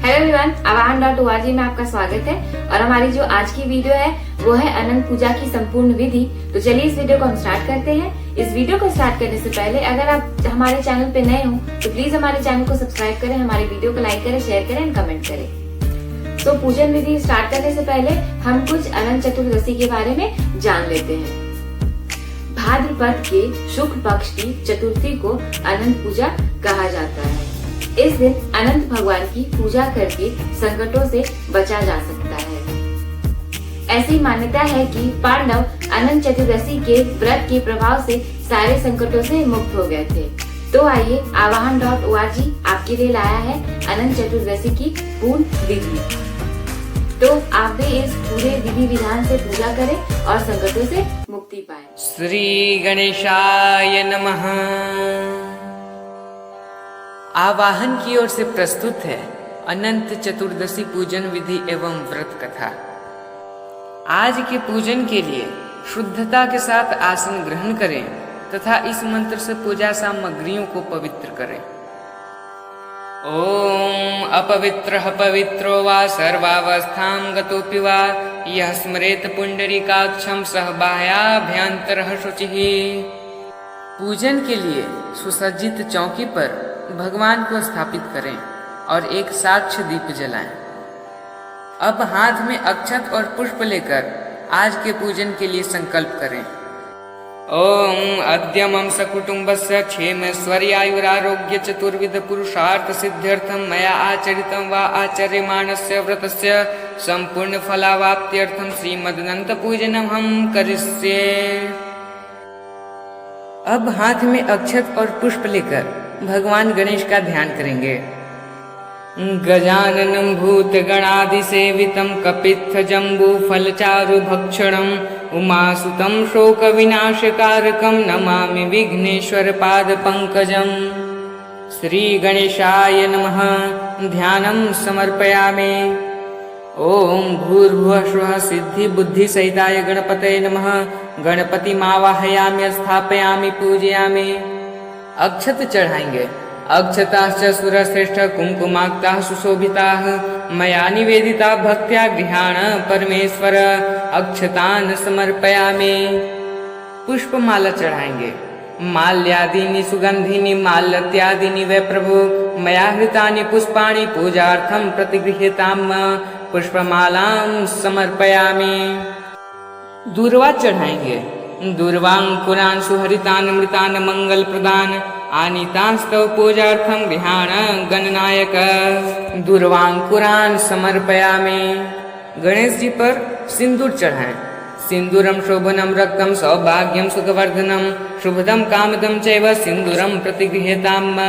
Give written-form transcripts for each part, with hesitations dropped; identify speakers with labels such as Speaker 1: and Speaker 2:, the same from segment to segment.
Speaker 1: Hello everyone, आवाहन.org में आपका स्वागत है। और हमारी जो आज की वीडियो है वो है अनंत पूजा की संपूर्ण विधि। तो चलिए इस वीडियो को हम स्टार्ट करते हैं। इस वीडियो को स्टार्ट करने से पहले अगर आप हमारे चैनल पे नए हो तो प्लीज हमारे चैनल को सब्सक्राइब करें, हमारी वीडियो को लाइक करें, शेयर करें एंड कमेंट करें। तो पूजन विधि स्टार्ट करने से पहले हम कुछ अनंत चतुर्दशी के बारे में जान लेते हैं। भाद्रपद के शुक्ल पक्ष की चतुर्थी को अनंत पूजा कहा जाता है। इस दिन अनंत भगवान की पूजा करके संकटों से बचा जा सकता है। ऐसी मान्यता है कि पांडव अनंत चतुर्दशी के व्रत के प्रभाव से सारे संकटों से मुक्त हो गए थे। तो आइए आवाहन.org आपके लिए लाया है अनंत चतुर्दशी की पूर्ण विधि। तो आप भी इस पूरे विधि विधान से पूजा करें और संकटों से मुक्ति पाएं।
Speaker 2: श्री गणेशाय नमः। आवाहन की ओर से प्रस्तुत है अनंत चतुर्दशी पूजन विधि एवं व्रत कथा। आज के पूजन के लिए शुद्धता के साथ आसन ग्रहण करें तथा इस मंत्र से पूजा सामग्रियों को पवित्र करें। ओम अपवित्रः पवित्रो वा सर्वावस्थां गतोऽपि वा यः स्मरेत पुंडरीकाक्षं सह बाह्याभ्यन्तरः शुचिः। पूजन के लिए सुसज्जित चौकी पर भगवान को स्थापित करें और एक साक्ष्य दीप जलाएं। अब हाथ में अक्षत और पुष्प लेकर आज के पूजन के लिए संकल्प करें। ओम अद्य मम सकुटुम्बस्य क्षेमैश्वर्यायुरारोग्य चतुर्विध पुरुषार्थ सिद्ध्यर्थं मया आचरितं वा आचर्यमाणस्य व्रतस्य संपूर्ण फलावाप्त्यर्थं श्रीमदनंत पूजनम हम करिष्ये। अब हाथ में अक्षत और पुष्प लेकर भगवान गणेश का ध्यान करेंगे। गजाननं भूतगणादिसेवितं कपित्थजम्बूफलचारुभक्षणं उमासुतं शोकविनाशकारकं नमामि विघ्नेश्वरपादपङ्कजम्। श्रीगणेशाय नमः। ध्यानं समर्पयामि। ओम भूर्भुवः स्वः सिद्धिबुद्धिसहिताय गणपतये नमः। गणपतिमावाहयामि, स्थापयामि, पूजयामि। अक्षत चढ़ाएंगे। अक्षताश्च सुरश्रेष्ठ कुंकुमाक्ताः सुशोभिताः मया निवेदिता भक्त्या गृहाण परमेश्वर। अक्षतान् समर्पयामि। पुष्पमाला चढ़ाएंगे। माल्यादीनि सुगंधिनि माल्यत्यादीनि वै प्रभो मया हृतानि पुष्पाणि पूजार्थं प्रतिगृह्यताम्। पुष्पमालां समर्पयामि। दूर्वा चढ़ाएंगे। दूर्वांकुरान् सुहरितान् मृतान् मंगल प्रदान आनीतांस्तव पूजार्थं गृहाण गणनायक। दूर्वांकुरान् समर्पयामि। गणेश जी पर सिंदूर चढ़ाएं। सिंदूरम शोभनम रक्तम सौभाग्यम सुखवर्धनम शुभदम कामदम चैव सिंदूरम प्रतिगृह्यताम्।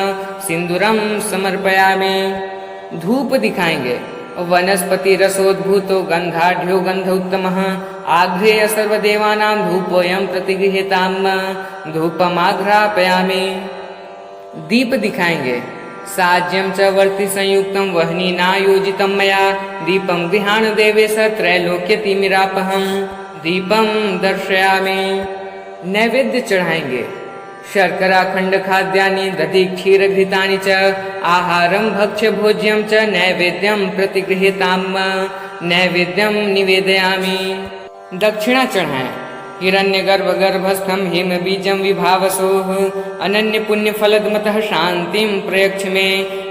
Speaker 2: सिंदूरम समर्पयामि। धूप दिखाएंगे। वनस्पति रसोद्भूतो गंधाढ्यो गंध उत्तमः आघ्रेय सर्वदेवानां धूपोऽयं प्रतिगृह्यताम्। धूपमाघ्रापयामि। दीप दिखाएंगे। साज्यं च वर्ति संयुक्तं वह्निनायोजितं मया दीपं गृहाण देवेश त्रैलोक्यतिमिरापहम्। दीपं दर्शयामि। नैवेद्य चढ़ाएंगे। शर्करा खंड खाद्यानि दधि क्षीर घृतानि च आहारं भक्ष्य भोज्यं च नैवेद्यं प्रतिगृह्यताम्। नैवेद्यं निवेदयामि। दक्षिणा चढ़ाएं। हिरण्यगर्भ गर्भस्थं हिम बीजं विभावसोः अनन्य पुण्य फलदमतः शांतिं प्रयच्छ मे।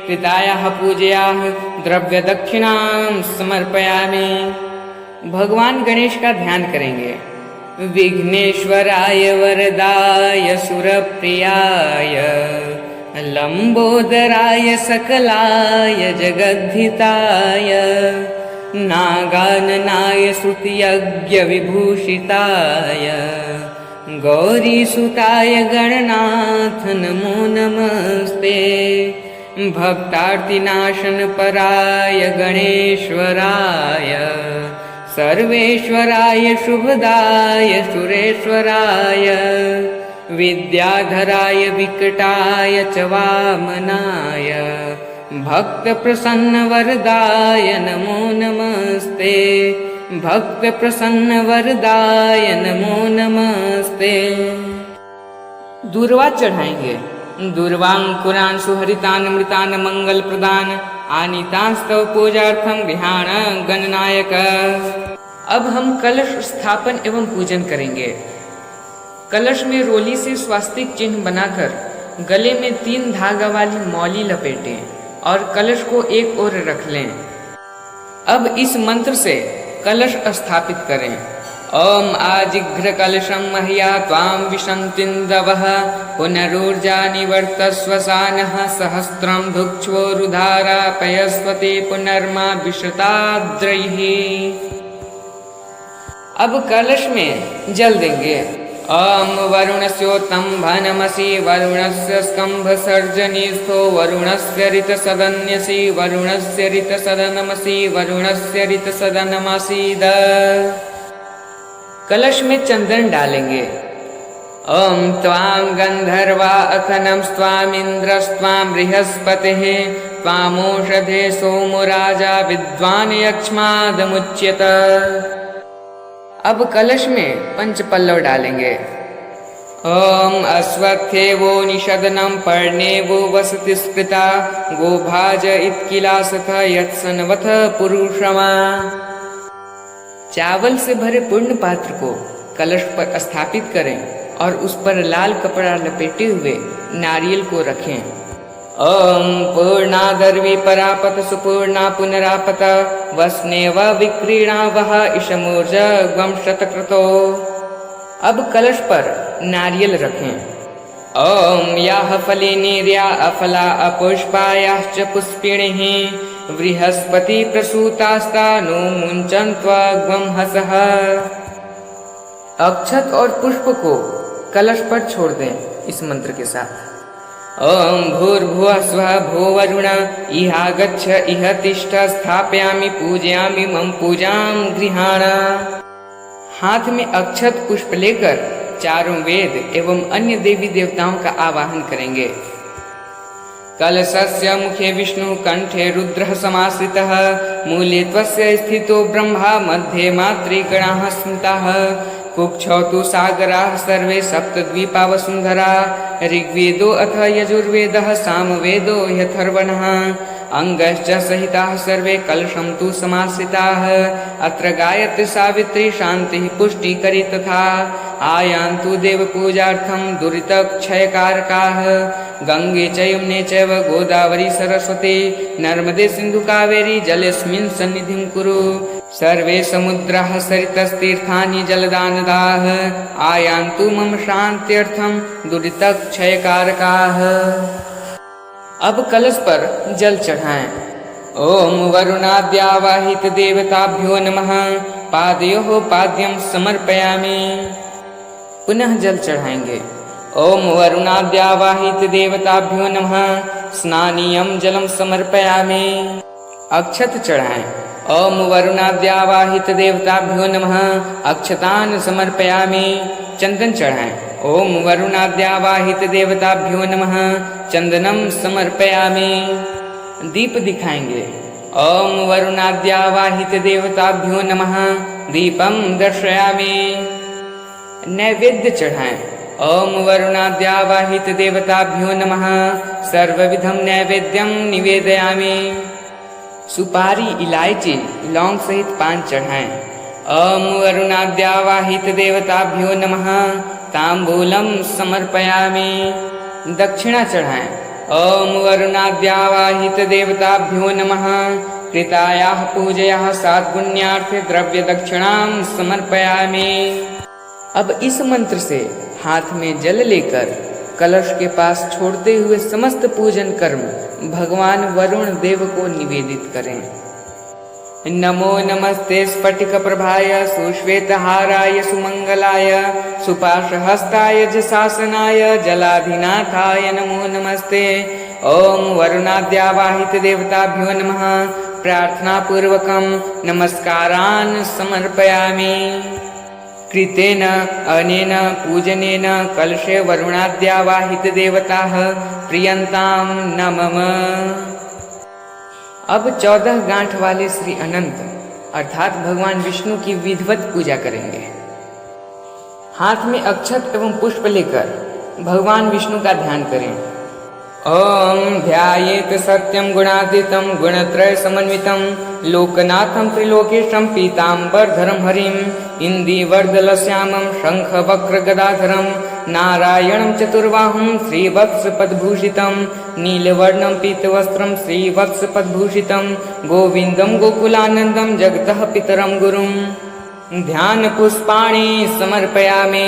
Speaker 2: कृतायाः पूजयाः द्रव्य दक्षिणां समर्पयामि। भगवान गणेश का ध्यान करेंगे। विघ्नेश्वराय वरदाय सुरप्रियाय लंबोदराय सकलाय जगद्धिताय नागाननाय श्रुतियज्ञ विभूषिताय गौरीसुताय गणनाथ नमो नमस्ते। भक्तार्तिनाशन पराय गणेश्वराय सर्वेश्वराय शुभदाय सुरेश्वराय विद्याधराय विकटाय च वामनाय भक्त प्रसन्न वरदाय नमो नमस्ते। भक्त प्रसन्न वरदाय नमो नमस्ते। दूर्वा चढ़ाएंगे। दूर्वांकुरान सुहरितान मृतान मंगल प्रदान आनीतांस्तव पूजार्थम गृहाण गणनायक। अब हम कलश स्थापन एवं पूजन करेंगे। कलश में रोली से स्वास्तिक चिन्ह बनाकर गले में 3 धागा वाली मौली लपेटें और कलश को एक ओर रख लें। अब इस मंत्र से कलश स्थापित करें। ओम आजिघ्र कलशम मह्या त्वां विशन्तिन्दवः पुनरूर्जा निवर्तस्वसानः सहस्त्रं धुक्ष्वोरुधारापयस्वते पुनर्मा विश्रताद्रैः। अब कलश में जल देंगे। ओम वरुणस्योत्तम्भनमसि वरुणस्य स्कम्भसर्जनीस्थो वरुणस्य ऋतसदन्यसि वरुणस्य ऋतसदनमसि वरुणस्य ऋतसदनमसीद। कलश में चंदन डालेंगे। ओम त्वां गंधर्वा अखनम स्वामिन्द्रस्त्वां बृहस्पतिः त्वामोषधे सोमो राजा विद्वान् यक्ष्मादमुच्यत। अब कलश में पंचपल्लव डालेंगे। ओम अश्वत्थेवो निषदनं पर्णेवो वसति स्कृता गोभाज इत्किलासथ यत्सनवथ पुरुषमा। चावल से भरे पूर्ण पात्र को कलश पर स्थापित करें और उस पर लाल कपड़ा लपेटे हुए नारियल को रखें। ओम पूर्णादर्वी परापत सुपूर्णा पुनरापत वस्नेव विक्रीणा वह इशमूर्ज ग्वम शतक्रतो। अब कलश पर नारियल रखें। ओम याह फलिनीर्या अफला अपुष्पायाश्च पुष्पिणीः बृहस्पति प्रसूतास्तानु मुञ्चन्त्वग्वं हसः। अक्षत और पुष्प को कलश पर छोड़ दें इस मंत्र के साथ। ओम भूर्भुवः स्वः भूवरुण इहागच्छ इह तिष्ठ स्थापयामि पूजयामि मम पूजां गृहाण। हाथ में अक्षत पुष्प लेकर चारों वेद एवं अन्य देवी देवताओं का आवाहन करेंगे। कलशस्य मुखे विष्णु कंठे रुद्रः समाश्रितः मूले त्वस्य स्थितो ब्रह्मा मध्ये मातृगणाः स्मृताः कुक्षौ तु सागराः सर्वे सप्तद्वीपा वसुन्धरा ऋग्वेदो अथ यजुर्वेदः सामवेदो ह्यथर्वणः अंगश्च सहिताः सर्वे कलशं तु समाश्रिताः अत्र गायत्री सावित्री शान्तिः पुष्टिकरी तथा आयान्तु देवपूजार्थं दुरितक्षयकारकाः गंगे च यमुने चैव गोदावरी सरस्वती नर्मदे सिन्धु कावेरी जलेऽस्मिन् सन्निधिं कुरु सर्वे समुद्राः सरितस्तीर्थानि जलदानदाः आयान्तु मम शान्त्यर्थं दुरितक्षयकारकाः। अब कलश पर जल चढ़ाएं। ओम वरुणाद्यावाहित देवताभ्यो नमः पादयोः पाद्यं समर्पयामि। पुनः जल चढ़ाएंगे। ओम वरुणाद्यावाहित देवताभ्यो नमः स्नानीयं जलम समर्पयामि। अक्षत चढ़ाएं। ओम वरुणाद्यावाहित देवताभ्यो नमः अक्षतान् समर्पयामि। चंदन चढ़ाएं। ओम वरुणाद्यावाहित देवताभ्यो नमः चंदनम समर्पयामि। दीप दिखाएंगे। ओम वरुणाद्यावाहित देवताभ्यो नमः दीपम दर्शयामि। नैवेद्य चढ़ाएं। ओम वरुणाद्यावाहित देवताभ्यो नमः सर्वविधम नैवेद्यम निवेदयामि। सुपारी इलायची लौंग सहित पान चढ़ाएं। ओम वरुणाद्यावाहित देवताभ्यो नमः तांबूलम समर्पयामि। दक्षिणा चढ़ाएं। ओम वरुणाद्यावाहित देवताभ्यो नमः कृतायाः पूजयाः साद्गुण्यार्थे द्रव्य दक्षिणां समर्पयामि। अब इस मंत्र से हाथ में जल लेकर कलश के पास छोड़ते हुए समस्त पूजन कर्म भगवान वरुण देव को निवेदित करें। नमो नमस्ते स्फटिक प्रभाय सुश्वेतहाराय सुमंगलाय सुपाशहस्ताय जशासनाय जलाधिनाथाय नमो नमस्ते। ओम वरुणाद्यावाहित देवताभ्यो नमः प्रार्थना पूर्वकं नमस्कारान् समर्पयामि। कृतेन अनेन पूजनेन कलशे वरुणाद्यावाहित देवताः प्रियंतां न मम। अब 14 गांठ वाले श्री अनंत अर्थात भगवान विष्णु की विधिवत पूजा करेंगे। हाथ में अक्षत एवं पुष्प लेकर भगवान विष्णु का ध्यान करें। ॐ ध्यायेत् सत्यं गुणातीतं गुणत्रय समन्वितं लोकनाथं त्रिलोकेशं पीताम्बरधरं हरिं इन्दिवर्दलश्यामं शङ्खवक्रगदाधरं नारायणं चतुर्बाहुं श्रीवत्सपद्भूषितं नीलवर्णं पीतवस्त्रं श्रीवत्सपद्भूषितं गोविन्दं गोकुलानन्दं जगतः पितरं गुरुं ध्यान पुष्पाणि समर्पयामि।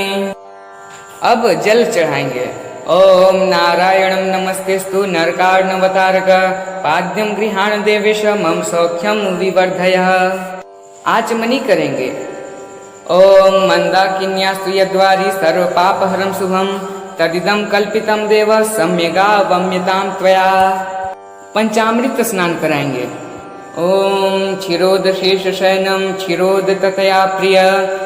Speaker 2: अब जल चढ़ाएंगे। ओम नारायणं नमस्तेस्तु नरकार्णवतारक पाद्यं गृहाण देवेश मम सौख्यम विवर्धयः। आचमनी करेंगे। ओम मंदाकिन्यास्तु यद्वारी सर्व पापहरं शुभम तदिदं कल्पितं देव सम्यगावम्यतां त्वया। पंचामृत स्नान कराएंगे। ओम क्षीरोद शेष शयनम क्षीरोद ततया प्रिय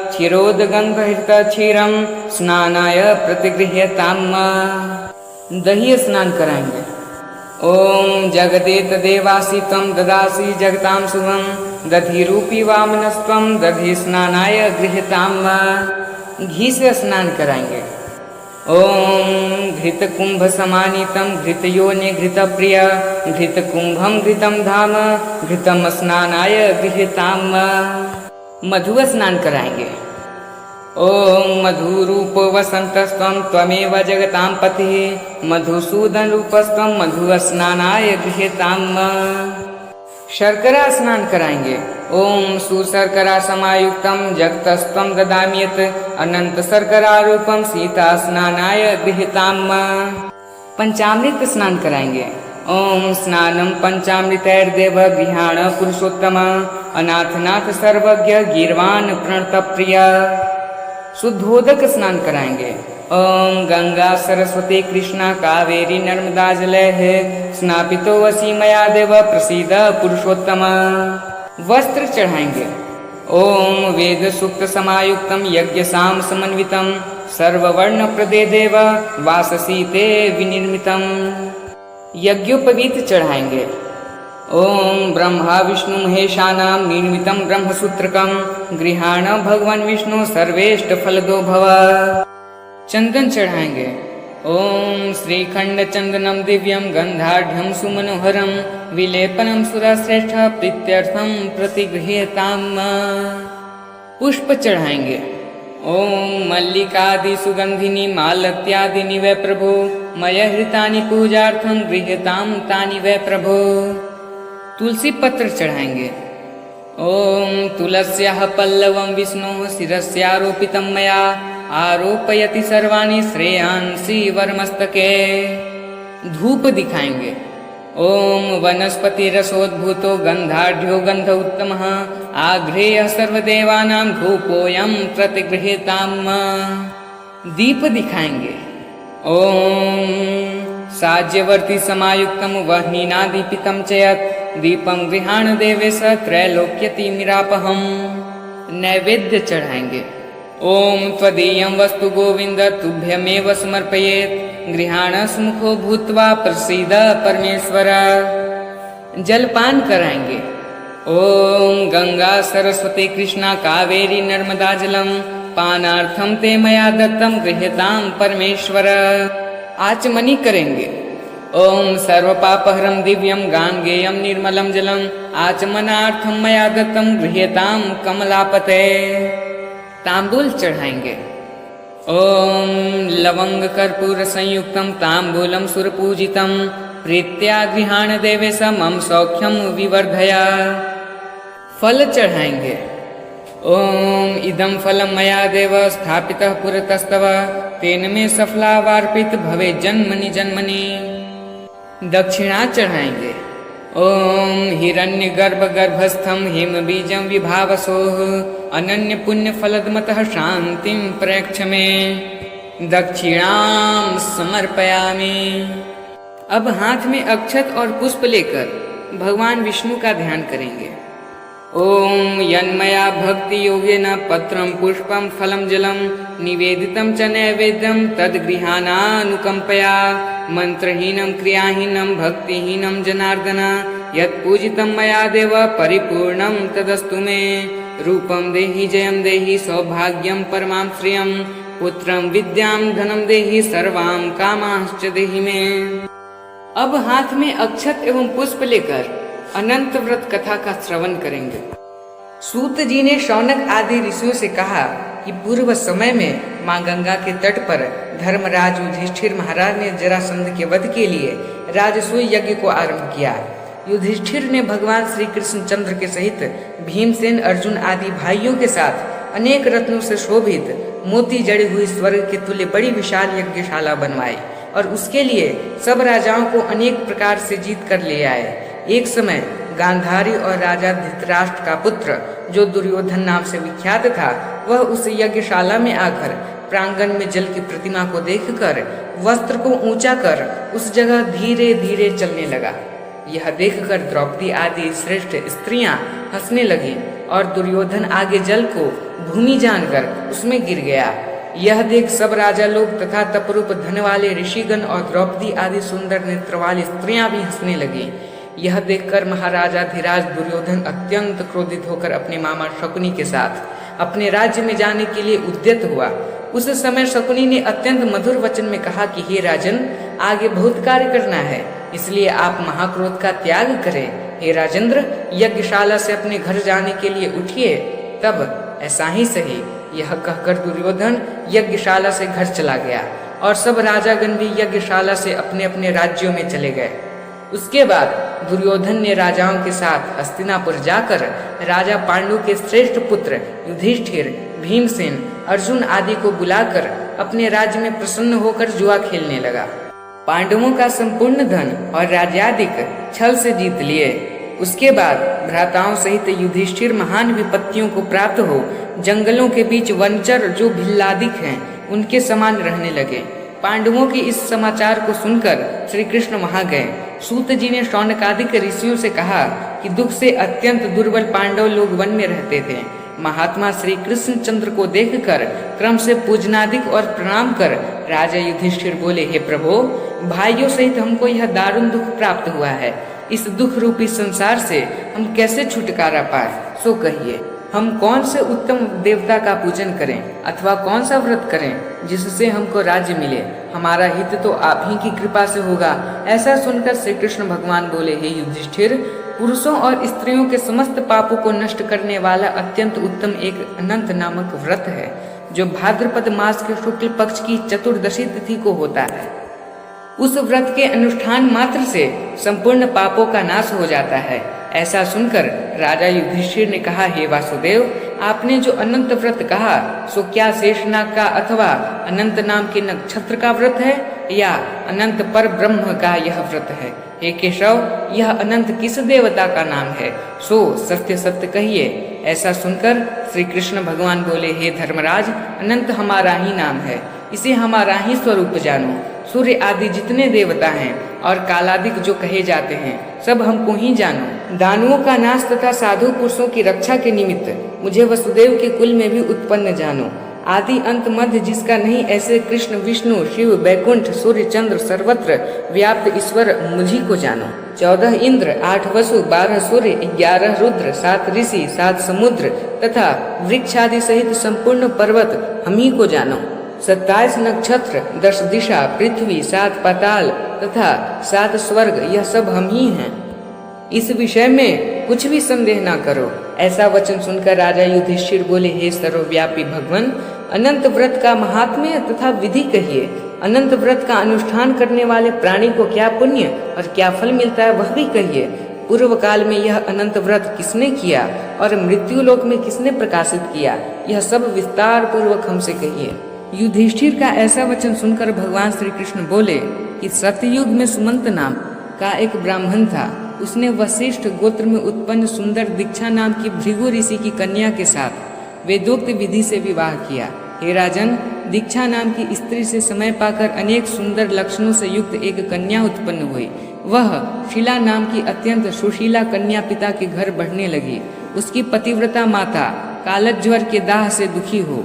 Speaker 2: क्षीरोद गंधहित क्षीरम स्नानाय प्रतिगृह्यताम्। दही स्नान कराएंगे। ओम जगदेत देवासी तम ददासी जगतां शुभम दधि रूपी वामनस्त्वं दधि स्नानाय गृह्यताम्। घी से स्नान कराएंगे। ओम घृत कुंभ समानीतम घृत योनि घृत प्रिय घृत कुंभम घृतम धाम घृतम स्नानाय गृह्यताम्। मधु स्नान कराएंगे। ओम मधुरूप वसंतस्त्वं त्वमेव जगतां पतिः मधुसूदन रूपस्त्वं मधु स्नानाय गृह्यताम्। शर्करा स्नान कराएंगे। ओम सुशर्करा समायुक्तं जगतस्त्वं ददाम्यत अनंत शर्करा रूपम सीता स्नानाय गृह्यताम्। पंचामृत स्नान कराएंगे। ओम स्नानं पंचामृतैर्देव गृहाण पुरुषोत्तम अनाथनाथ सर्वज्ञ गीर्वाण प्रणतप्रिय। शुद्धोदक स्नान कराएंगे। ओम गंगा सरस्वती कृष्णा कावेरी नर्मदा जलैः स्नापितो वसी मया देव प्रसीद पुरुषोत्तम। वस्त्र चढ़ाएंगे। ओम वेद सूक्त समायुक्तम यज्ञ साम समन्वितम सर्ववर्ण प्रदे देव वाससीते विनिर्मितम। यज्ञोपवीत चढ़ाएंगे। ओम ब्रह्मा विष्णु महेशानां निर्मितं ब्रह्मसूत्रकं गृहाण भगवान विष्णु सर्वेष्ट फलदो भव। चंदन चढ़ाएंगे। ओम श्रीखंड चंदनम दिव्यम गंधाढ़्यम सुमनोहरम विलेपनम सुरश्रेष्ठ प्रीत्यर्थम प्रतिगृह्यताम्। पुष्प चढ़ाएंगे। ओम मल्लिकादि सुगंधिनी मालत्यादिनि वै प्रभो मय हृतानि पूजार्थं गृह्यतां तानि वै प्रभो। तुलसी पत्र चढ़ाएंगे। ओम तुलस्याः पल्लवं विष्णोः शिरस्यारोपितं मया आरोपयति सर्वाणि श्रेयांसि वरमस्तके। धूप दिखाएंगे। ओम वनस्पति रसोद्भूतो गंधाढ़्यो गंध उत्तमः आघ्रेयः सर्वदेवानां धूपोऽयं प्रतिगृह्यताम्। दीप दिखाएंगे। ओम साज्यवर्ती समायुक्तं वह्निना दीपितं च यत् दीपं गृहाण देवेश त्रैलोक्यति मिरापहम्। नैवेद्य चढ़ाएंगे। ओम त्वदीयं वस्तु गोविंद तुभ्यमेव समर्पयेत् गृहाण सुमुखो भूत्वा प्रसीद परमेश्वर। जलपान कराएंगे। ओम गंगा सरस्वती कृष्णा कावेरी नर्मदा जलम पानार्थम ते मया दत्तम गृह्यताम परमेश्वर। आचमनी करेंगे। ओम सर्वपापहरं दिव्यं गांगेयं निर्मलं जलम आचमनार्थम मया दत्तम गृह्यताम कमलापते। तांबूल चढ़ाएंगे। ओम लवंग कर्पूर संयुक्तं तांबूलं सुरपूजितं प्रीत्या गृहाण देवेश मम सौख्यम विवर्धय। फल चढ़ाएंगे। ओम इदं फलं मया देव स्थापितः पुरतस्तव तेन मे सफलावार्पित भवे जन्मनि जन्मनि। दक्षिणा चढ़ाएंगे। ओम हिरण्य गर्भ गर्भस्थम हिम बीजं विभावसोः अनन्य पुण्य फलदमतः शांतिं प्रेक्ष मे दक्षिणां समर्पयामि। अब हाथ में अक्षत और पुष्प लेकर भगवान विष्णु का ध्यान करेंगे। ओम यन्मया भक्ति योगेन पत्रं पुष्पं फलं जलं निवेदितं च नैवेद्यं तद्गृहाणानुकंपया मंत्रहीनं क्रियाहीनं भक्तिहीनं जनार्दन यत्पूजितं मया देव परिपूर्णं तदस्तु मे। रूपं देहि जयं देहि सौभाग्यं परमां श्रियं पुत्रं विद्यां धनं देहि सर्वां कामाश्च देहि मे। अब हाथ में अक्षत एवं पुष्प लेकर अनंत व्रत कथा का श्रवण करेंगे। सूत जी ने शौनक आदि ऋषियों से कहा कि पूर्व समय में मां गंगा के तट पर धर्मराज युधिष्ठिर महाराज ने जरासंध के वध के लिए राजसूय यज्ञ को आरंभ किया। युधिष्ठिर ने भगवान श्री कृष्ण चंद्र के सहित भीमसेन, अर्जुन आदि भाइयों के साथ अनेक रत्नों से शोभित मोती जड़ी हुई स्वर्ग के तुल्य बड़ी विशाल यज्ञशाला बनवाई और उसके लिए सब राजाओं को अनेक प्रकार से जीत कर ले आए। एक समय गांधारी और राजा धृतराष्ट्र का पुत्र जो दुर्योधन नाम से विख्यात था, वह उस यज्ञशाला में आकर प्रांगण में जल की प्रतिमा को देखकर वस्त्र को ऊंचा कर उस जगह धीरे धीरे चलने लगा। यह देखकर द्रौपदी आदि श्रेष्ठ स्त्रियां हंसने लगी और दुर्योधन आगे जल को भूमि जानकर उसमें गिर गया। यह देख सब राजा लोग तथा तपरूप धन वाले ऋषिगण और द्रौपदी आदि सुंदर नेत्र वाली स्त्रियां भी हंसने लगी। यह देखकर महाराजा धीराज दुर्योधन अत्यंत क्रोधित होकर अपने मामा शकुनी के साथ अपने राज्य में जाने के लिए उद्यत हुआ। उस समय शकुनी ने अत्यंत मधुर वचन में कहा कि हे राजन, आगे बहुत कार्य करना है, इसलिए आप महाक्रोध का त्याग करें। हे राजेंद्र, यज्ञशाला से अपने घर जाने के लिए उठिए। तब ऐसा ही सही, यह कहकर दुर्योधन यज्ञशाला से घर चला गया और सब राजागण भी यज्ञशाला से अपने अपने राज्यों में चले गए। उसके बाद दुर्योधन ने राजाओं के साथ हस्तिनापुर जाकर राजा पांडु के श्रेष्ठ पुत्र युधिष्ठिर, भीमसेन, अर्जुन आदि को बुलाकर अपने राज्य में प्रसन्न होकर जुआ खेलने लगा। पांडवों का संपूर्ण धन और राज्याधिक छल से जीत लिए। उसके बाद भ्राताओं सहित युधिष्ठिर महान विपत्तियों को प्राप्त हो जंगलों के बीच वनचर जो भिल्लादिक हैं उनके समान रहने लगे। पांडवों के इस समाचार को सुनकर श्री कृष्ण वहां गए। सूत जी ने शौनकादिक ऋषियों से कहा कि दुख से अत्यंत दुर्बल पांडव लोग वन में रहते थे। महात्मा श्री कृष्ण चंद्र को देखकर क्रम से पूजनादिक और प्रणाम कर राजा युधिष्ठिर बोले, हे प्रभु, भाइयों सहित हमको यह दारुण दुख प्राप्त हुआ है। इस दुख रूपी संसार से हम कैसे छुटकारा पाए, सो कहिए। हम कौन से उत्तम देवता का पूजन करें अथवा कौन सा व्रत करें जिससे हमको राज्य मिले? हमारा हित तो आप ही की कृपा से होगा। ऐसा सुनकर श्री कृष्ण भगवान बोले, हे युधिष्ठिर, पुरुषों और स्त्रियों के समस्त पापों को नष्ट करने वाला अत्यंत उत्तम एक अनंत नामक व्रत है जो भाद्रपद मास के शुक्ल पक्ष की चतुर्दशी तिथि को होता है। उस व्रत के अनुष्ठान मात्र से संपूर्ण पापों का नाश हो जाता है। ऐसा सुनकर राजा युधिष्ठिर ने कहा, हे वासुदेव, आपने जो अनंत व्रत कहा सो क्या शेषनाग का अथवा अनंत नाम के नक्षत्र का व्रत है या अनंत पर ब्रह्म का यह व्रत है? हे केशव, यह अनंत किस देवता का नाम है, सो सत्य सत्य कहिए। ऐसा सुनकर श्री कृष्ण भगवान बोले, हे धर्मराज, अनंत हमारा ही नाम है, इसे हमारा ही स्वरूप जानो। सूर्य आदि जितने देवता हैं और कालादिक जो कहे जाते हैं सब हमको ही जानो। दानुओं का नाश तथा साधु पुरुषों की रक्षा के निमित्त मुझे वसुदेव के कुल में भी उत्पन्न जानो। आदि अंत मध्य जिसका नहीं, ऐसे कृष्ण, विष्णु, शिव, बैकुंठ, सूर्य, चंद्र सर्वत्र व्याप्त ईश्वर मुझी को जानो। 14 इंद्र, 8 वसु, 12 सूर्य, 11 रुद्र, 7 ऋषि, 7 समुद्र तथा वृक्षादि सहित संपूर्ण पर्वत हम ही को जानो। 27 नक्षत्र, 10 दिशा, पृथ्वी, 7 पाताल तथा 7 स्वर्ग, यह सब हम ही हैं। इस विषय में कुछ भी संदेह ना करो। ऐसा वचन सुनकर राजा युधिष्ठिर बोले, हे सर्वव्यापी भगवान, अनंत व्रत का महात्म्य तथा विधि कहिए। अनंत व्रत का अनुष्ठान करने वाले प्राणी को क्या पुण्य और क्या फल मिलता है वह भी कहिए। पूर्व काल में यह अनंत व्रत किसने किया और मृत्यु लोक में किसने प्रकाशित किया, यह सब विस्तार पूर्वक हमसे कहिए। युधिष्ठिर का ऐसा वचन सुनकर भगवान श्री कृष्ण बोले कि सतयुग में सुमंत नाम का एक ब्राह्मण था। उसने वशिष्ठ गोत्र में उत्पन्न सुंदर दीक्षा नाम की भृगु ऋषि की कन्या के साथ वेदोक्त विधि से विवाह किया। हे राजन, दीक्षा नाम की स्त्री से समय पाकर अनेक सुंदर लक्षणों से युक्त एक कन्या उत्पन्न हुई। वह शिला नाम की अत्यंत सुशीला कन्या पिता के घर बढ़ने लगी। उसकी पतिव्रता माता कालज्वर के दाह से दुखी हो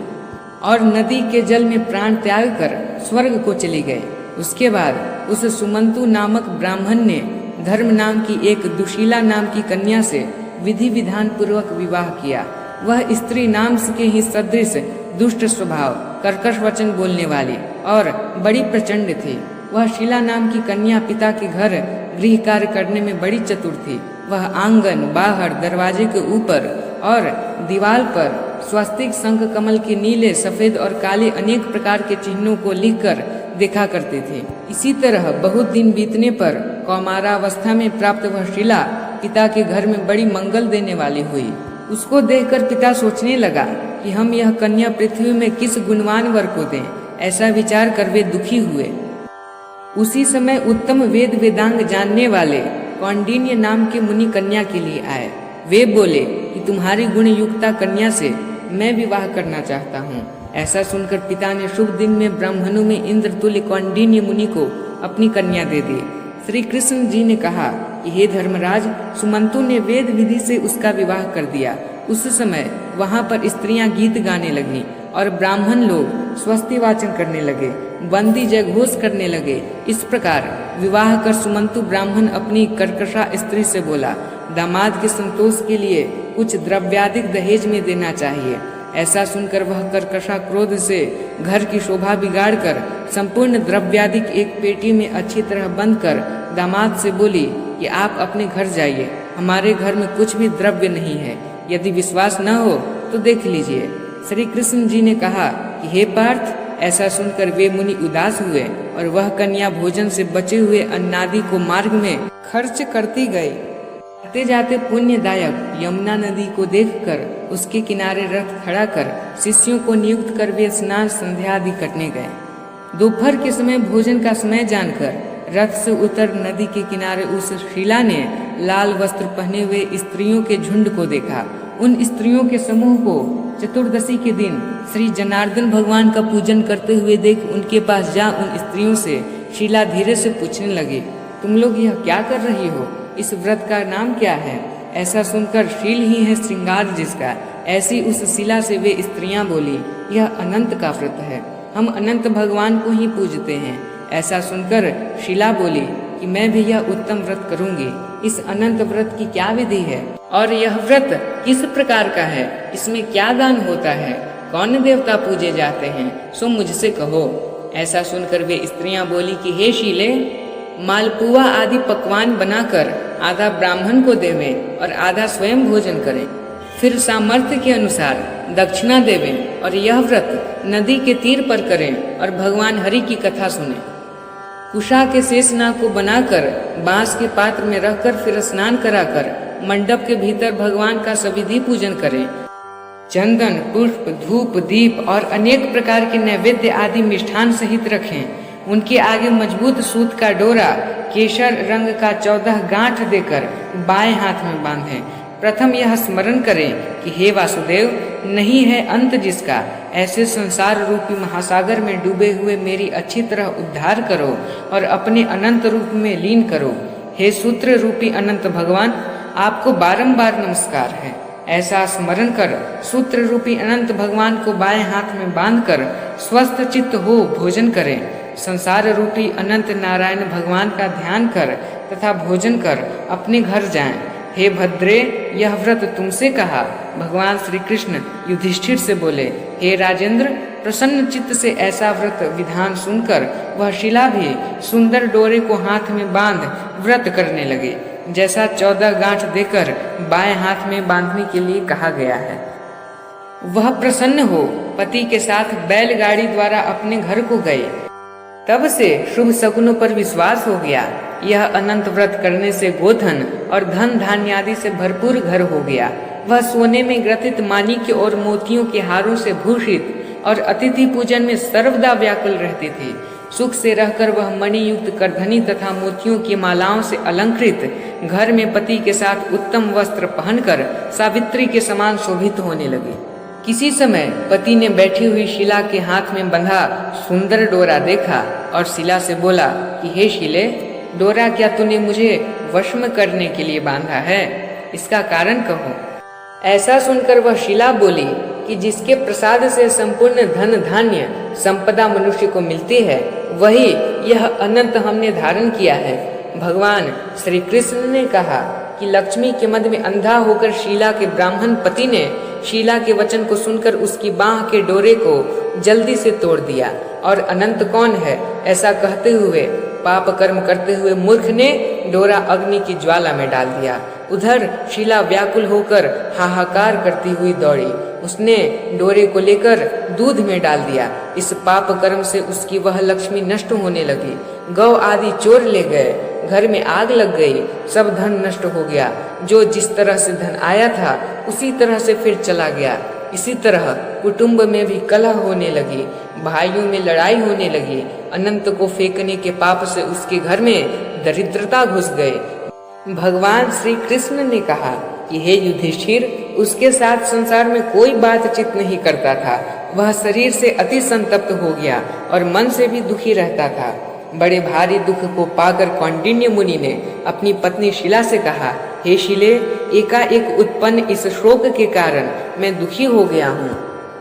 Speaker 2: और नदी के जल में प्राण त्याग कर स्वर्ग को चली गई। उसके बाद उस सुमंतु नामक ब्राह्मण ने धर्म नाम की एक दुशीला नाम की कन्या से विधि विधान पूर्वक विवाह किया। वह स्त्री नाम के ही सदृश दुष्ट स्वभाव, कर्कश वचन बोलने वाली और बड़ी प्रचंड थी। वह शीला नाम की कन्या पिता के घर गृह कार्य करने में बड़ी चतुर थी। वह आंगन, बाहर, दरवाजे के ऊपर और दीवार पर स्वस्तिक, शंख, कमल के नीले, सफेद और काले अनेक प्रकार के चिन्हों को लिखकर देखा करते थे। इसी तरह बहुत दिन बीतने पर कौमारावस्था में प्राप्त वह शीला पिता के घर में बड़ी मंगल देने वाली हुई। उसको देखकर पिता सोचने लगा कि हम यह कन्या पृथ्वी में किस गुणवान वर को दें। ऐसा विचार कर वे दुखी हुए। उसी समय उत्तम वेद वेदांग जानने वाले कौंडिन्य नाम के मुनि कन्या के लिए आए। वे बोले कि तुम्हारी गुण युक्ता कन्या से मैं विवाह करना चाहता हूँ। ऐसा सुनकर पिता ने शुभ दिन में ब्राह्मणों में इंद्र तुल्य कौंडिन्य मुनि को अपनी कन्या दे दी। श्री कृष्ण जी ने कहा कि हे धर्मराज, सुमंतु ने वेद विधि से उसका विवाह कर दिया। उस समय वहाँ पर स्त्रियां गीत गाने लगीं और ब्राह्मण लोग स्वस्ति वाचन करने लगे, बंदी जयघोष करने लगे। इस प्रकार विवाह कर सुमंतु ब्राह्मण अपनी कर्कशा स्त्री से बोला, दामाद के संतोष के लिए कुछ द्रव्याधिक दहेज में देना चाहिए। ऐसा सुनकर वह कर्कशा क्रोध से घर की शोभा बिगाड़कर संपूर्ण द्रव्याधिक एक पेटी में अच्छी तरह बंद कर दामाद से बोली कि आप अपने घर जाइए, हमारे घर में कुछ भी द्रव्य नहीं है। यदि विश्वास न हो तो देख लीजिए। श्री कृष्ण जी ने कहा कि हे पार्थ, ऐसा सुनकर वे मुनि उदास हुए और वह कन्या भोजन से बचे हुए अन्नादि को मार्ग में खर्च करती गई। आते जाते पुण्यदायक यमुना नदी को देखकर उसके किनारे रथ खड़ा कर शिष्यों को नियुक्त कर वे स्नान संध्या आदि करने गए। दोपहर के समय भोजन का समय जानकर रथ से उतर नदी के किनारे उस शीला ने लाल वस्त्र पहने हुए स्त्रियों के झुंड को देखा। उन स्त्रियों के समूह को चतुर्दशी के दिन श्री जनार्दन भगवान का पूजन करते हुए देख उनके पास जा उन स्त्रियों से शीला धीरे से पूछने लगी, तुम लोग यह क्या कर रही हो? इस व्रत का नाम क्या है? ऐसा सुनकर शील ही है श्रृंगार जिसका। ऐसी उस शीला से वे स्त्रियां बोली, यह अनंत का व्रत है, हम अनंत भगवान को ही पूजते हैं। ऐसा सुनकर शीला बोली कि मैं भी यह उत्तम व्रत करूंगी। इस अनंत व्रत की क्या विधि है और यह व्रत किस प्रकार का है? इसमें क्या दान होता है? कौन देवता पूजे जाते हैं? सो मुझसे कहो। ऐसा सुनकर वे स्त्रियां बोली कि हे शीले, मालपुआ आदि पकवान बनाकर आधा ब्राह्मण को देवें और आधा स्वयं भोजन करें, फिर सामर्थ्य के अनुसार दक्षिणा देवें और यह व्रत नदी के तीर पर करें और भगवान हरि की कथा सुनें। कुशा के शेषनाग को बनाकर बांस के पात्र में रखकर फिर स्नान कराकर मंडप के भीतर भगवान का सविधि पूजन करें। चंदन, पुष्प, धूप, दीप और अनेक प्रकार के नैवेद्य आदि मिष्ठान सहित रखें। उनके आगे मजबूत सूत का डोरा केसर रंग का 14 गांठ देकर बाएं हाथ में बांधें। प्रथम यह स्मरण करें कि हे वासुदेव, नहीं है अंत जिसका, ऐसे संसार रूपी महासागर में डूबे हुए मेरी अच्छी तरह उद्धार करो और अपने अनंत रूप में लीन करो। हे सूत्र रूपी अनंत भगवान, आपको बारंबार नमस्कार है। ऐसा स्मरण कर सूत्र रूपी अनंत भगवान को बाएं हाथ में बांधकर स्वस्थ चित्त हो भोजन करें। संसार रूपी अनंत नारायण भगवान का ध्यान कर तथा भोजन कर अपने घर जाएं। हे भद्रे, यह व्रत तुमसे कहा। भगवान श्री कृष्ण युधिष्ठिर से बोले, हे राजेंद्र, प्रसन्न चित्त से ऐसा व्रत विधान सुनकर वह शीला भी सुंदर डोरे को हाथ में बांध व्रत करने लगे, जैसा 14 गांठ देकर बाएं हाथ में बांधने के लिए कहा गया है। वह प्रसन्न हो पति के साथ बैलगाड़ी द्वारा अपने घर को गए। तब से शुभ शकुनों पर विश्वास हो गया। यह अनंत व्रत करने से गोधन और धन धान्य आदि से भरपूर घर हो गया। वह सोने में ग्रथित माणिक्य और मोतियों के हारों से भूषित और अतिथि पूजन में सर्वदा व्याकुल रहती थी। सुख से रहकर वह मणि युक्त करधनी तथा मोतियों की मालाओं से अलंकृत घर में पति के साथ उत्तम वस्त्र पहनकर सावित्री के समान शोभित होने लगी। किसी समय पति ने बैठी हुई शीला के हाथ में बंधा सुंदर डोरा देखा और शीला से बोला कि हे शीले, डोरा क्या तूने मुझे वश में करने के लिए बांधा है? इसका कारण कहो। ऐसा सुनकर वह शीला बोली कि जिसके प्रसाद से संपूर्ण धन धान्य संपदा मनुष्य को मिलती है, वही यह अनंत हमने धारण किया है। भगवान श्री कृष्ण ने कहा कि लक्ष्मी के मद में अंधा होकर शीला के ब्राह्मण पति ने शीला के वचन को सुनकर उसकी बाह के डोरे को जल्दी से तोड़ दिया और अनंत कौन है, ऐसा कहते हुए पाप कर्म करते हुए मूर्ख ने डोरा अग्नि की ज्वाला में डाल दिया। उधर शीला व्याकुल होकर हाहाकार करती हुई दौड़ी। उसने डोरे को लेकर दूध में डाल दिया। इस पाप कर्म से उसकी वह लक्ष्मी नष्ट होने लगी। गौ आदि चोर ले गए, घर में आग लग गई, सब धन नष्ट हो गया। जो जिस तरह से धन आया था उसी तरह से फिर चला गया। इसी तरह कुटुंब में भी कलह होने लगी, भाइयों में लड़ाई होने लगी। अनंत को फेंकने के पाप से उसके घर में दरिद्रता घुस गए। भगवान श्री कृष्ण ने कहा कि हे युधिष्ठिर, उसके साथ संसार में कोई बातचीत नहीं करता था। वह शरीर से अति संतप्त हो गया और मन से भी दुखी रहता था। बड़े भारी दुख को पाकर कौंडिन्य मुनि ने अपनी पत्नी शिला से कहा, हे शिले, एकाएक उत्पन्न इस शोक के कारण मैं दुखी हो गया हूँ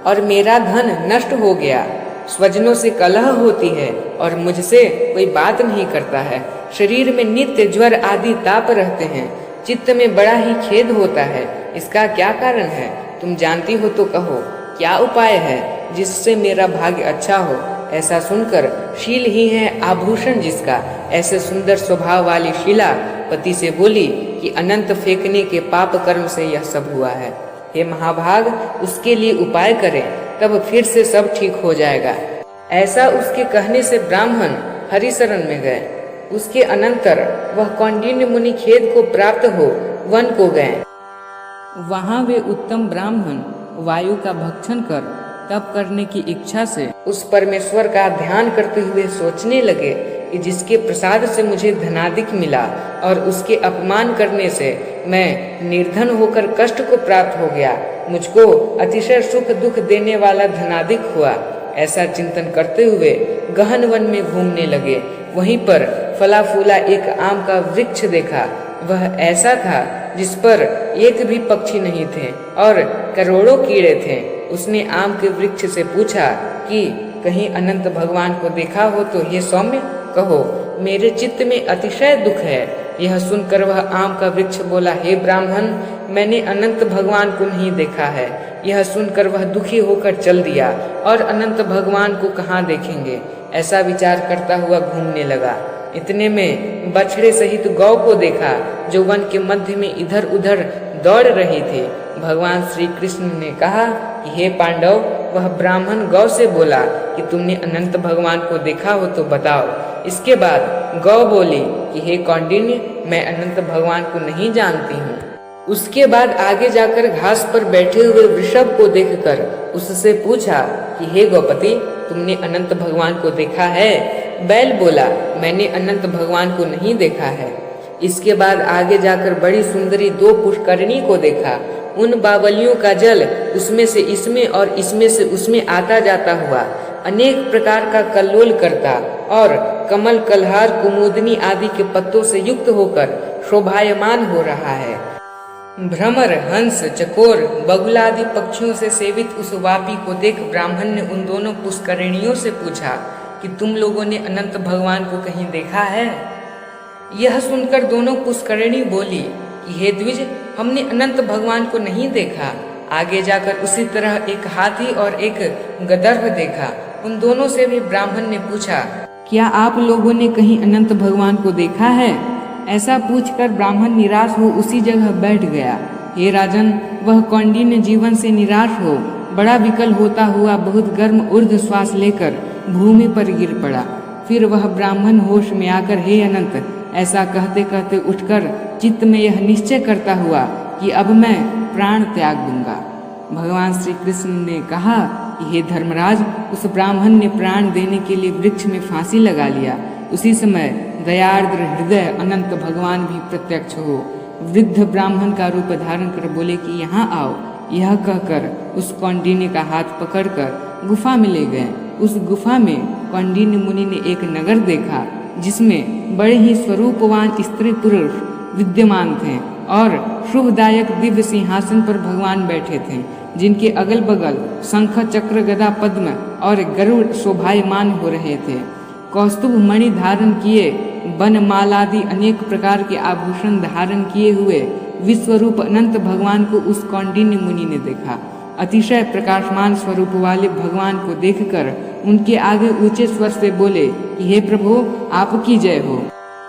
Speaker 2: और मेरा धन नष्ट हो गया। स्वजनों से कलह होती है और मुझसे कोई बात नहीं करता है। शरीर में नित्य ज्वर आदि ताप रहते हैं। चित्त में बड़ा ही खेद होता है। इसका क्या कारण है? तुम जानती हो तो कहो, क्या उपाय है जिससे मेरा भाग्य अच्छा हो? ऐसा सुनकर शील ही है आभूषण जिसका, ऐसे सुंदर स्वभाव वाली शिला पति से बोली कि अनंत फेंकने के पाप कर्म से यह सब हुआ है। हे महाभाग, उसके लिए उपाय करें, तब फिर से सब ठीक हो जाएगा। ऐसा उसके कहने से ब्राह्मण हरिशरण में गए। उसके अनंतर वह कौंडिन्य मुनि खेद को प्राप्त हो वन को गए। वहां वे उत्तम ब्राह्मण वायु का भक्षण कर तप करने की इच्छा से उस परमेश्वर का ध्यान करते हुए सोचने लगे कि जिसके प्रसाद से मुझे धनाधिक मिला और उसके अपमान करने से मैं निर्धन होकर कष्ट को प्राप्त हो गया, मुझको अतिशय सुख दुख देने वाला धनाधिक हुआ। ऐसा चिंतन करते हुए गहन वन में घूमने लगे। वहीं पर फला फूला एक आम का वृक्ष देखा। वह ऐसा था जिस पर एक भी पक्षी नहीं थे और करोड़ों कीड़े थे। उसने आम के वृक्ष से पूछा कि कहीं अनंत भगवान को देखा हो तो हे सौम्य, कहो, मेरे चित्त में अतिशय दुख है। यह सुनकर वह आम का वृक्ष बोला, हे ब्राह्मण, मैंने अनंत भगवान को नहीं देखा है। यह सुनकर वह दुखी होकर चल दिया और अनंत भगवान को कहाँ देखेंगे, ऐसा विचार करता हुआ घूमने लगा। इतने में बछड़े सहित गौ को देखा जो वन के मध्य में इधर उधर दौड़ रही थी। भगवान श्री कृष्ण ने कहा कि हे पांडव, वह ब्राह्मण गौ से बोला कि तुमने अनंत भगवान को देखा हो तो बताओ। इसके बाद गौ बोली कि हे कौंडिन्य, मैं अनंत भगवान को नहीं जानती हूँ। उसके बाद आगे जाकर घास पर बैठे हुए वृषभ को देखकर उससे पूछा कि हे गौपति, तुमने अनंत भगवान को देखा है? बैल बोला, मैंने अनंत भगवान को नहीं देखा है। इसके बाद आगे जाकर बड़ी सुंदरी दो पुष्करणी को देखा। उन बावलियों का जल उसमें से इसमें और इसमें से उसमें आता जाता हुआ अनेक प्रकार का कल्लोल करता और कमल, कल्हार, कुमुदनी आदि के पत्तों से युक्त होकर शोभायमान हो रहा है। भ्रमर, हंस, चकोर, बगुला आदि पक्षियों से सेवित उस वापी को देख ब्राह्मण ने उन दोनों पुष्करणियों से पूछा कि तुम लोगों ने अनंत भगवान को कहीं देखा है? यह सुनकर दोनों पुष्करणी बोली कि हे द्विज, हमने अनंत भगवान को नहीं देखा। आगे जाकर उसी तरह एक हाथी और एक गदर्भ देखा। उन दोनों से भी ब्राह्मण ने पूछा, क्या आप लोगों ने कहीं अनंत भगवान को देखा है? ऐसा पूछकर ब्राह्मण निराश हो उसी जगह बैठ गया। हे राजन, वह कौंडिन्य जीवन से निराश हो बड़ा विकल होता हुआ बहुत गर्म ऊर्ध्व श्वास लेकर भूमि पर गिर पड़ा। फिर वह ब्राह्मण होश में आकर, हे अनंत, ऐसा कहते कहते उठकर चित्त में यह निश्चय करता हुआ कि अब मैं प्राण त्याग दूंगा। भगवान श्री कृष्ण ने कहा कि हे धर्मराज, उस ब्राह्मण ने प्राण देने के लिए वृक्ष में फांसी लगा लिया। उसी समय दयार्द्र हृदय अनंत भगवान भी प्रत्यक्ष हो वृद्ध ब्राह्मण का रूप धारण कर बोले कि यहाँ आओ। यह कहकर उस कौंडिन्य का हाथ पकड़कर गुफा में ले गए। उस गुफा में कौंडिन्य मुनि ने एक नगर देखा जिसमें बड़े ही स्वरूपवान स्त्री पुरुष विद्यमान थे और शुभदायक दिव्य सिंहासन पर भगवान बैठे थे, जिनके अगल बगल शंख, चक्र, गदा, पद्म और गरुड़ शोभायमान हो रहे थे। कौस्तुभ मणि धारण किए, बनमालादि अनेक प्रकार के आभूषण धारण किए हुए विश्वरूप अनंत भगवान को उस कौंडिन्य मुनि ने देखा। अतिशय प्रकाशमान स्वरूप वाले भगवान को देखकर उनके आगे ऊंचे स्वर से बोले कि हे प्रभु, आपकी जय हो।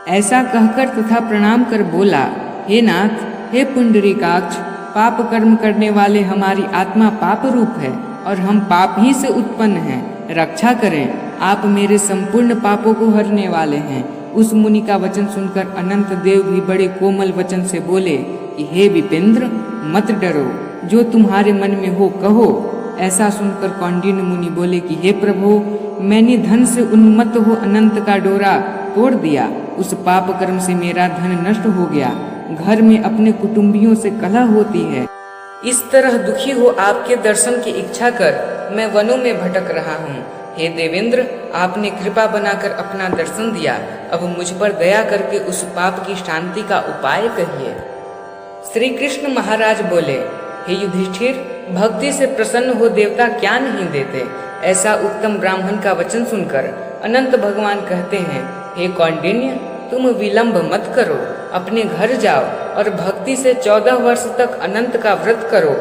Speaker 2: ऐसा कहकर तथा प्रणाम कर बोला, हे नाथ, हे पुंडरीकाक्ष, पाप कर्म करने वाले हमारी आत्मा पाप रूप है और हम पाप ही से उत्पन्न हैं। रक्षा करें, आप मेरे संपूर्ण पापों को हरने वाले हैं। उस मुनि का वचन सुनकर अनंत देव भी बड़े कोमल वचन से बोले कि हे विपेंद्र, मत डरो, जो तुम्हारे मन में हो कहो। ऐसा सुनकर कौंडिन्य मुनि बोले कि हे प्रभु, मैंने धन से उन्मत्त हो अनंत का डोरा तोड़ दिया। उस पाप कर्म से मेरा धन नष्ट हो गया। घर में अपने कुटुंबियों से कलह होती है। इस तरह दुखी हो आपके दर्शन की इच्छा कर मैं वनों में भटक रहा हूँ। हे देवेंद्र, आपने कृपा बनाकर अपना दर्शन दिया। अब मुझ पर दया करके उस पाप की शांति का उपाय कहिए। श्री कृष्ण महाराज बोले, हे युधिष्ठिर, भक्ति से प्रसन्न हो देवता क्या नहीं देते। ऐसा उत्तम ब्राह्मण का वचन सुनकर अनंत भगवान कहते हैं, हे कौंडिन्य, तुम विलंब मत करो, अपने घर जाओ और भक्ति से 14 वर्ष तक अनंत का व्रत करो।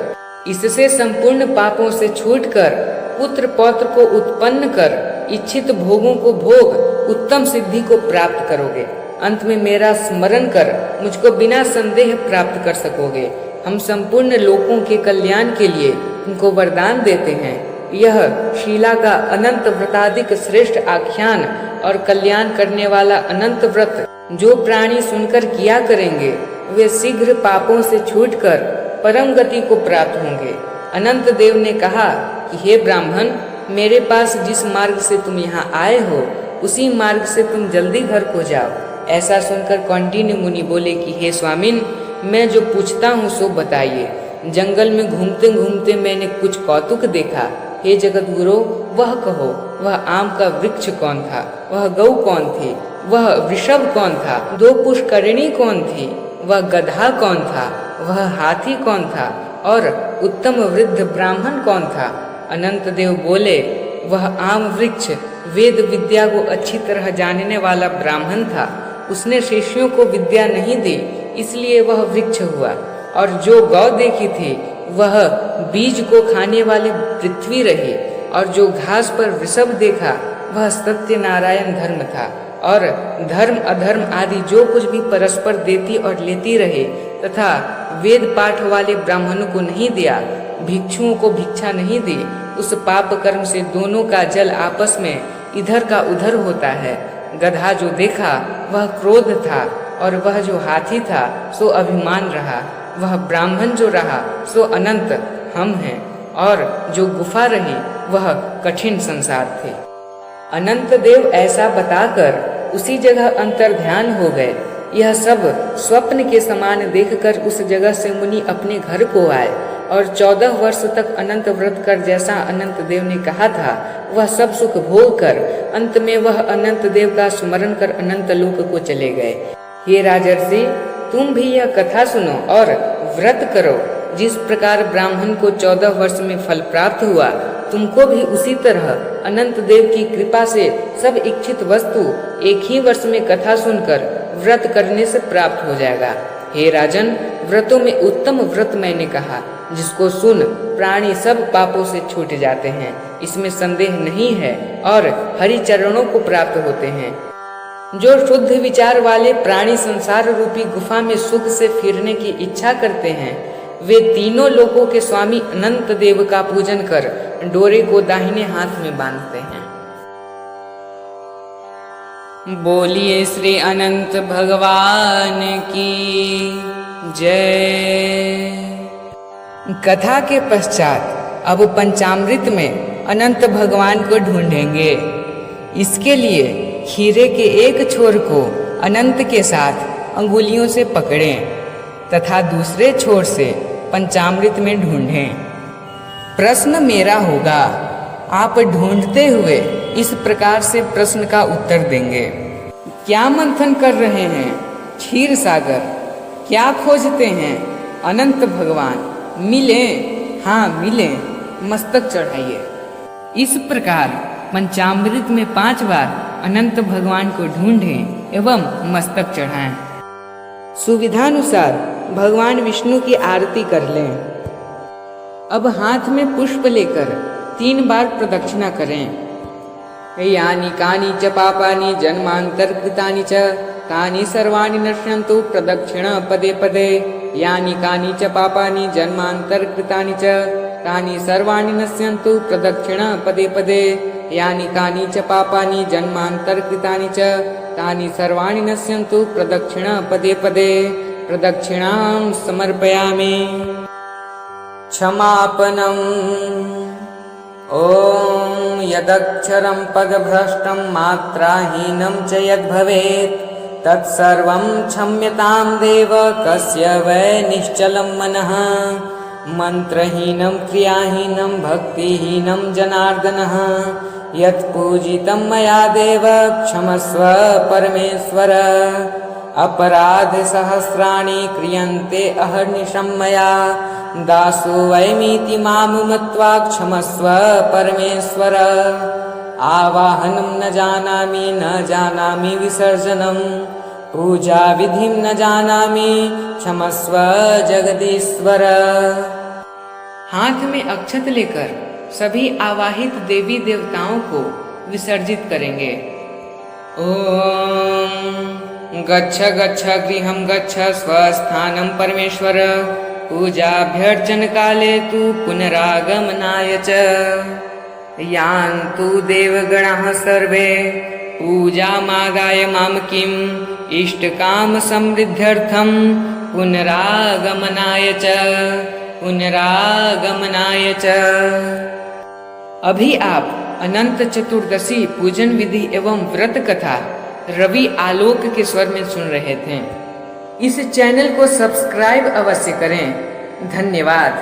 Speaker 2: इससे संपूर्ण पापों से छूटकर पुत्र पौत्र को उत्पन्न कर इच्छित भोगों को भोग उत्तम सिद्धि को प्राप्त करोगे। अंत में मेरा स्मरण कर मुझको बिना संदेह प्राप्त कर सकोगे। हम संपूर्ण लोकों के कल्याण के लिए तुमको वरदान देते हैं। यह शीला का अनंत व्रताधिक श्रेष्ठ आख्यान और कल्याण करने वाला अनंत व्रत जो प्राणी सुनकर किया करेंगे वे शीघ्र पापों से छूटकर परम गति को प्राप्त होंगे। अनंत देव ने कहा कि हे ब्राह्मण, मेरे पास जिस मार्ग से तुम यहाँ आए हो उसी मार्ग से तुम जल्दी घर को जाओ। ऐसा सुनकर कौंडिन्य मुनि बोले कि हे स्वामिन, मैं जो पूछता हूँ सो बताइए। जंगल में घूमते घूमते मैंने कुछ कौतुक देखा। हे जगत गुरु, वह कहो, वह आम का वृक्ष कौन था? वह गौ कौन थी? वह वृषभ कौन था? 2 पुष्करिणी कौन थी? वह गधा कौन था? वह हाथी कौन था? और उत्तम वृद्ध ब्राह्मण कौन था? अनंत देव बोले, वह आम वृक्ष वेद विद्या को अच्छी तरह जानने वाला ब्राह्मण था। उसने शिष्यों को विद्या नहीं दी, इसलिए वह वृक्ष हुआ। और जो गौ देखी थी वह बीज को खाने वाली पृथ्वी रही। और जो घास पर वृषभ देखा वह सत्य नारायण धर्म था। और धर्म अधर्म आदि जो कुछ भी परस्पर देती और लेती रहे तथा वेद पाठ वाले ब्राह्मणों को नहीं दिया, भिक्षुओं को भिक्षा नहीं दी, उस पाप कर्म से दोनों का जल आपस में इधर का उधर होता है। गधा जो देखा वह क्रोध था और वह जो हाथी था सो अभिमान रहा। वह ब्राह्मण जो रहा सो अनंत हम हैं। और जो गुफा रही वह कठिन संसार थे। अनंत देव ऐसा बताकर उसी जगह अंतर्ध्यान हो गए। यह सब स्वप्न के समान देखकर उस जगह से मुनि अपने घर को आए और 14 वर्ष तक अनंत व्रत कर जैसा अनंत देव ने कहा था वह सब सुख भोग कर अंत में वह अनंत देव का स्मरण कर अनंत लोक को चले गए। हे राजर्षि, तुम भी यह कथा सुनो और व्रत करो। जिस प्रकार ब्राह्मण को 14 वर्ष में फल प्राप्त हुआ, तुमको भी उसी तरह अनंत देव की कृपा से सब इच्छित वस्तु एक ही वर्ष में कथा सुनकर व्रत करने से प्राप्त हो जाएगा। हे राजन, व्रतों में उत्तम व्रत मैंने कहा, जिसको सुन प्राणी सब पापों से छूट जाते हैं, इसमें संदेह नहीं है और हरि चरणों को प्राप्त होते हैं। जो शुद्ध विचार वाले प्राणी संसार रूपी गुफा में सुख से फिरने की इच्छा करते हैं, वे तीनों लोकों के स्वामी अनंत देव का पूजन कर डोरे को दाहिने हाथ में बांधते हैं। बोलिए श्री अनंत भगवान की जय। कथा के पश्चात अब पंचामृत में अनंत भगवान को ढूंढेंगे। इसके लिए खीरे के एक छोर को अनंत के साथ अंगुलियों से पकड़ें तथा दूसरे छोर से पंचामृत में ढूंढें। प्रश्न मेरा होगा, आप ढूंढते हुए इस प्रकार से प्रश्न का उत्तर देंगे। क्या मंथन कर रहे हैं? क्षीर सागर। क्या खोजते हैं? अनंत भगवान। मिले? हाँ मिले, मस्तक चढ़ाइए। इस प्रकार पंचामृत में 5 बार अनंत भगवान को ढूंढें एवं मस्तक चढ़ाएं। सुविधानुसार भगवान विष्णु की आरती कर लें। अब हाथ में पुष्प लेकर 3 बार प्रदक्षिणा करें। यानि कानि च पापानि जन्मांतरकृतानि च तानि सर्वाणि नश्यन्तु प्रदक्षिण पदे पदे। यानि कानि च पापानि जन्मांतरकृतानि च तानि सर्वाणि नश्यन्तु प्रदक्षिण पदे पदे। यानि कानि च पापानि जन्मांतरकृतानि च तानि सर्वाणि नश्यन्तु प्रदक्षिण पदे पदे। प्रदक्षिणां समर्पयामि। क्षमापनम्। ॐ यदक्षरं पदभ्रष्टं मात्राहीनं च यद्भवेत् तत्सर्वं क्षम्यतां देव कस्य वै निश्चलं मनः। मन्त्रहीनं क्रियाहीनं भक्तिहीनं जनार्दनः यत्पूजितं मया देव क्षमस्व परमेश्वर। अपराधसहस्राणि क्रियन्ते अहर्निशं मया दासो वैमीति मां मत्वा क्षमस्व परमेश्वर। आवाहनं न जानामि विसर्जनं पूजा विधिं न जानामि क्षमस्व जगदीश्वर। हाथ में अक्षत लेकर सभी आवाहित देवी देवताओं को विसर्जित करेंगे। ओम गच्छ गच्छ गृहं गच्छ स्वस्थानं परमेश्वर। पूजाभ्यर्चन काले तु पुनरागमनाय च यान्तु देवगणाः सर्वे पूजामादाय मां किम् इष्टकाम समृद्ध्यर्थं पुनरागमनाय च। अभी आप अनंत चतुर्दशी पूजन विधि एवं व्रत कथा रवि आलोक के स्वर में सुन रहे थे। इस चैनल को सब्सक्राइब अवश्य करें। धन्यवाद।